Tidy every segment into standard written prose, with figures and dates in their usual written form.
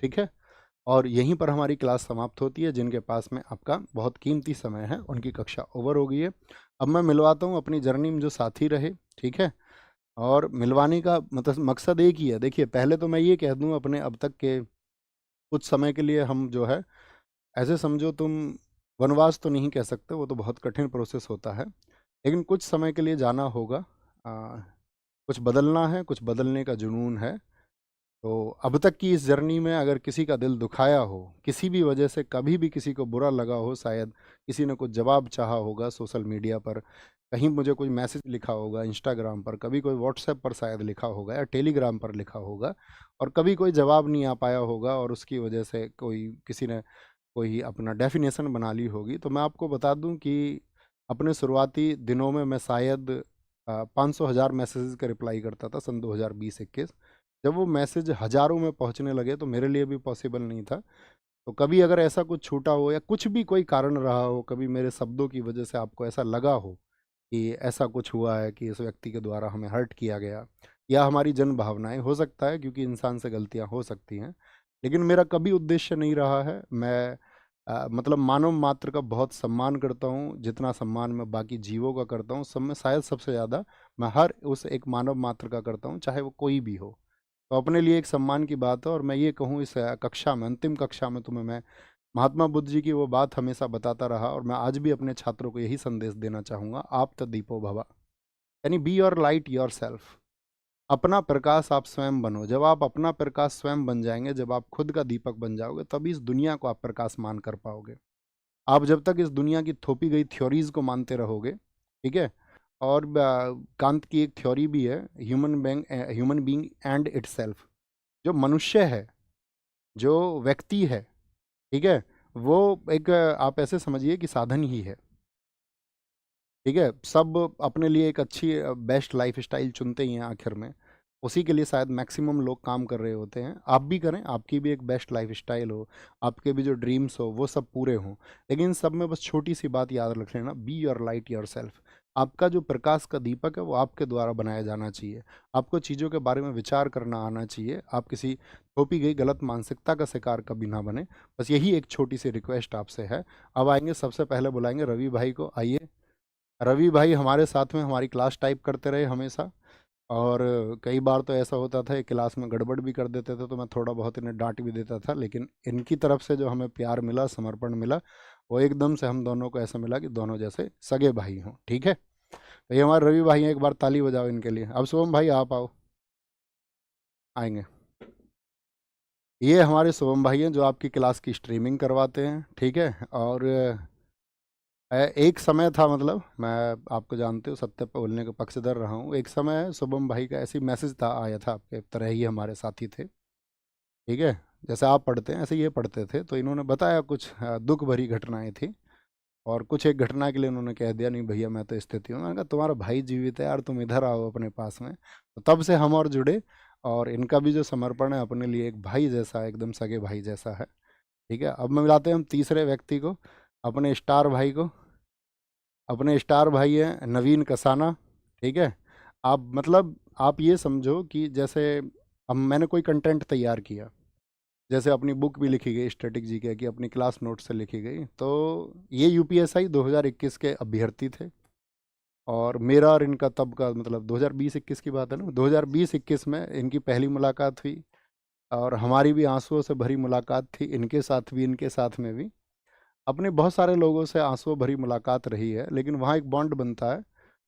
ठीक है। और यहीं पर हमारी क्लास समाप्त होती है। जिनके पास में आपका बहुत कीमती समय है उनकी कक्षा ओवर हो गई है। अब मैं मिलवाता हूँ अपनी जर्नी में जो साथी रहे, ठीक है। और मिलवाने का मतलब मकसद एक ही है। देखिए, पहले तो मैं ये कह दूँ अपने अब तक के कुछ समय के लिए हम जो है, ऐसे समझो तुम, वनवास तो नहीं कह सकते, वो तो बहुत कठिन प्रोसेस होता है, लेकिन कुछ समय के लिए जाना होगा। कुछ बदलना है, कुछ बदलने का जुनून है। तो अब तक की इस जर्नी में अगर किसी का दिल दुखाया हो, किसी भी वजह से कभी भी किसी को बुरा लगा हो, शायद किसी ने कुछ जवाब चाहा होगा सोशल मीडिया पर, कहीं मुझे कोई मैसेज लिखा होगा इंस्टाग्राम पर, कभी कोई व्हाट्सएप पर शायद लिखा होगा या टेलीग्राम पर लिखा होगा, और कभी कोई जवाब नहीं आ पाया होगा और उसकी वजह से कोई किसी ने कोई अपना डेफिनेशन बना ली होगी, तो मैं आपको बता दूं कि अपने शुरुआती दिनों में मैं शायद 500,000 मैसेजेस का रिप्लाई करता था सन 2020-21। जब वो मैसेज हज़ारों में पहुंचने लगे तो मेरे लिए भी पॉसिबल नहीं था। तो कभी अगर ऐसा कुछ छूटा हो या कुछ भी कोई कारण रहा हो, कभी मेरे शब्दों की वजह से आपको ऐसा लगा हो कि ऐसा कुछ हुआ है कि इस व्यक्ति के द्वारा हमें हर्ट किया गया, या हमारी जन भावनाएं, हो सकता है क्योंकि इंसान से गलतियां हो सकती हैं, लेकिन मेरा कभी उद्देश्य नहीं रहा है। मैं मतलब मानव मात्र का बहुत सम्मान करता हूँ। जितना सम्मान मैं बाकी जीवों का करता हूँ, सब में शायद सबसे ज़्यादा मैं हर उस एक मानव मात्र का करता हूँ, चाहे वो कोई भी हो। तो अपने लिए एक सम्मान की बात है। और मैं ये कहूँ, इस कक्षा में, अंतिम कक्षा में तुम्हें मैं महात्मा बुद्ध जी की वो बात हमेशा बताता रहा, और मैं आज भी अपने छात्रों को यही संदेश देना चाहूँगा, आप तो दीपो भवा, यानी be your light your self. अपना प्रकाश आप स्वयं बनो। जब आप अपना प्रकाश स्वयं बन जाएंगे, जब आप खुद का दीपक बन जाओगे, तभी इस दुनिया को आप प्रकाश मान कर पाओगे। आप जब तक इस दुनिया की थोपी गई थ्योरीज को मानते रहोगे, ठीक है। और कांत की एक थ्योरी भी है, ह्यूमन बीइंग एंड इटसेल्फ। जो मनुष्य है, जो व्यक्ति है, ठीक है, वो एक आप ऐसे समझिए कि साधन ही है, ठीक है। सब अपने लिए एक अच्छी बेस्ट लाइफ स्टाइल चुनते ही हैं आखिर में। उसी के लिए शायद मैक्सिमम लोग काम कर रहे होते हैं। आप भी करें, आपकी भी एक बेस्ट लाइफ स्टाइल हो, आपके भी जो ड्रीम्स हो वो सब पूरे हों। लेकिन इन सब में बस छोटी सी बात याद रख लेना, be your light your self. आपका जो प्रकाश का दीपक है वो आपके द्वारा बनाया जाना चाहिए। आपको चीज़ों के बारे में विचार करना आना चाहिए। आप किसी थोपी गई गलत मानसिकता का शिकार कभी ना बने। बस यही एक छोटी सी रिक्वेस्ट आपसे है। अब आएंगे, सबसे पहले बुलाएंगे रवि भाई को। आइए रवि भाई, हमारे साथ में हमारी क्लास टाइप करते रहे हमेशा। और कई बार तो ऐसा होता था, क्लास में गड़बड़ भी कर देते थे, तो मैं थोड़ा बहुत इन्हें डांट भी देता था, लेकिन इनकी तरफ से जो हमें प्यार मिला, समर्पण मिला, वो एकदम से हम दोनों को ऐसा मिला कि दोनों जैसे सगे भाई हों, ठीक है। तो ये हमारे रवि भाई हैं, एक बार ताली बजाओ इनके लिए। अब शुभम भाई आप आओ, आएंगे। ये हमारे शुभम भाई हैं जो आपकी क्लास की स्ट्रीमिंग करवाते हैं, ठीक है। और एक समय था, मतलब मैं, आपको जानते हो, सत्य बोलने के पक्षधर रहा हूँ। एक समय शुभम भाई का ऐसी मैसेज था, आया था, आपके तरह ही हमारे साथी थे, ठीक है। जैसे आप पढ़ते हैं ऐसे ये पढ़ते थे, तो इन्होंने बताया कुछ दुख भरी घटनाएं थी। और कुछ एक घटना के लिए उन्होंने कह दिया, नहीं भैया मैं तो स्थिति हूँ। मैंने कहा तुम्हारा भाई जीवित है यार, तुम इधर आओ अपने पास में। तो तब से हम और जुड़े। और इनका भी जो समर्पण है अपने लिए एक भाई जैसा है, एकदम सगे भाई जैसा है, ठीक है। अब मैं मिलाते हैं हम तीसरे व्यक्ति को, अपने स्टार भाई को। अपने स्टार भाई हैं नवीन कसाना, ठीक है। आप मतलब आप ये समझो कि जैसे अब मैंने कोई कंटेंट तैयार किया, जैसे अपनी बुक भी लिखी गई स्टैटिक जीके की, अपनी क्लास नोट से लिखी गई, तो ये यूपीएसआई 2021 के अभ्यर्थी थे। और मेरा और इनका तब का मतलब 2020-21 की बात है ना, 2020-21 में इनकी पहली मुलाकात हुई। और हमारी भी आंसुओं से भरी मुलाकात थी, इनके साथ भी इनके साथ में भी। अपने बहुत सारे लोगों से आंसुओं भरी मुलाकात रही है, लेकिन वहाँ एक बॉन्ड बनता है।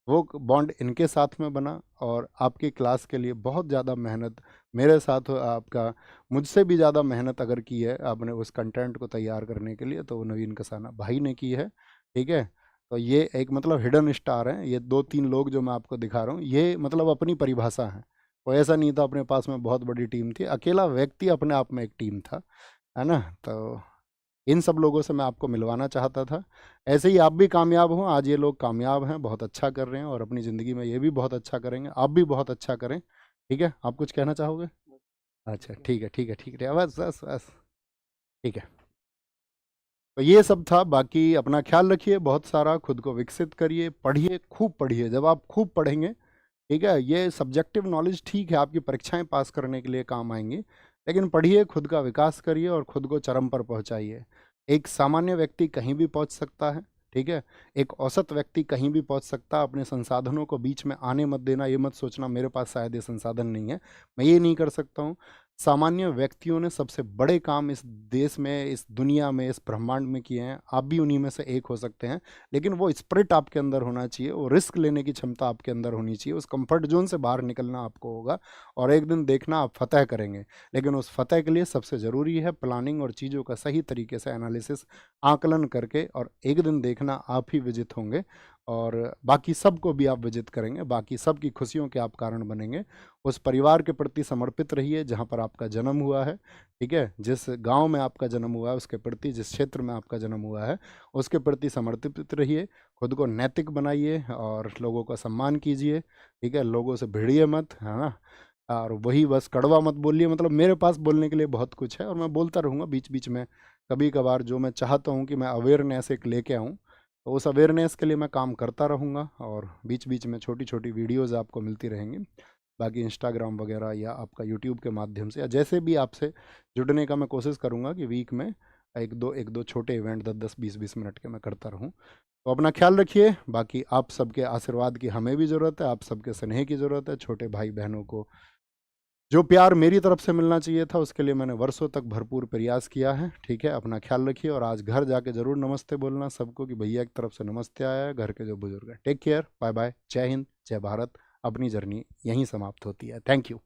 वो बॉन्ड इनके साथ में बना। और आपकी क्लास के लिए बहुत ज़्यादा मेहनत मेरे साथ आपका, मुझसे भी ज़्यादा मेहनत अगर की है आपने उस कंटेंट को तैयार करने के लिए, तो वो नवीन कसाना भाई ने की है, ठीक है। तो ये एक मतलब हिडन स्टार हैं, ये दो तीन लोग जो मैं आपको दिखा रहा हूँ, ये मतलब अपनी परिभाषा है। वो ऐसा नहीं था अपने पास में बहुत बड़ी टीम थी, अकेला व्यक्ति अपने आप में एक टीम था, है ना। तो इन सब लोगों से मैं आपको मिलवाना चाहता था। ऐसे ही आप भी कामयाब हों। आज ये लोग कामयाब हैं, बहुत अच्छा कर रहे हैं, और अपनी ज़िंदगी में ये भी बहुत अच्छा करेंगे। आप भी बहुत अच्छा करें, ठीक है। आप कुछ कहना चाहोगे? अच्छा, ठीक है, ठीक है, ठीक है, बस बस बस, ठीक है। तो ये सब था। बाकी अपना ख्याल रखिए, बहुत सारा खुद को विकसित करिए, पढ़िए, खूब पढ़िए। जब आप खूब पढ़ेंगे, ठीक है, ये सब्जेक्टिव नॉलेज ठीक है, आपकी परीक्षाएं पास करने के लिए काम आएंगी, लेकिन पढ़िए, खुद का विकास करिए और खुद को चरम पर पहुंचाइए। एक सामान्य व्यक्ति कहीं भी पहुंच सकता है, ठीक है। एक औसत व्यक्ति कहीं भी पहुंच सकता है। अपने संसाधनों को बीच में आने मत देना। ये मत सोचना मेरे पास शायद ये संसाधन नहीं है, मैं ये नहीं कर सकता हूँ। सामान्य व्यक्तियों ने सबसे बड़े काम इस देश में, इस दुनिया में, इस ब्रह्मांड में किए हैं। आप भी उन्हीं में से एक हो सकते हैं। लेकिन वो स्पिरिट आपके अंदर होना चाहिए, वो रिस्क लेने की क्षमता आपके अंदर होनी चाहिए। उस कंफर्ट जोन से बाहर निकलना आपको होगा और एक दिन देखना आप फतह करेंगे। लेकिन उस फतह के लिए सबसे ज़रूरी है प्लानिंग और चीज़ों का सही तरीके से एनालिसिस, आकलन करके, और एक दिन देखना आप ही विजित होंगे और बाकी सबको भी आप विजित करेंगे, बाकी सबकी खुशियों के आप कारण बनेंगे। उस परिवार के प्रति समर्पित रहिए जहाँ पर आपका जन्म हुआ है, ठीक है। जिस गांव में आपका जन्म हुआ है उसके प्रति, जिस क्षेत्र में आपका जन्म हुआ है उसके प्रति समर्पित रहिए। खुद को नैतिक बनाइए और लोगों का सम्मान कीजिए, ठीक है। लोगों से भिड़िए मत, है ना। और वही बस कड़वा मत बोलिए। मतलब मेरे पास बोलने के लिए बहुत कुछ है और मैं बोलता रहूँगा बीच बीच में। कभी कभार जो मैं चाहता हूँ कि मैं अवेयरनेस एक लेके आऊँ, तो उस अवेयरनेस के लिए मैं काम करता रहूँगा और बीच बीच में छोटी छोटी वीडियोज़ आपको मिलती रहेंगी। बाकी इंस्टाग्राम वगैरह या आपका यूट्यूब के माध्यम से या जैसे भी आपसे जुड़ने का मैं कोशिश करूँगा कि वीक में एक दो छोटे इवेंट 10-10 20-20 मिनट के मैं करता रहूँ। तो अपना ख्याल रखिए। बाकी आप सबके आशीर्वाद की हमें भी ज़रूरत है, आप सबके स्नेह की ज़रूरत है। छोटे भाई बहनों को जो प्यार मेरी तरफ से मिलना चाहिए था उसके लिए मैंने वर्षों तक भरपूर प्रयास किया है, ठीक है। अपना ख्याल रखिए और आज घर जाके ज़रूर नमस्ते बोलना सबको कि भैया की तरफ से नमस्ते आया है, घर के जो बुजुर्ग हैं। टेक केयर, बाय बाय, जय हिंद, जय भारत। अपनी जर्नी यहीं समाप्त होती है। Thank you.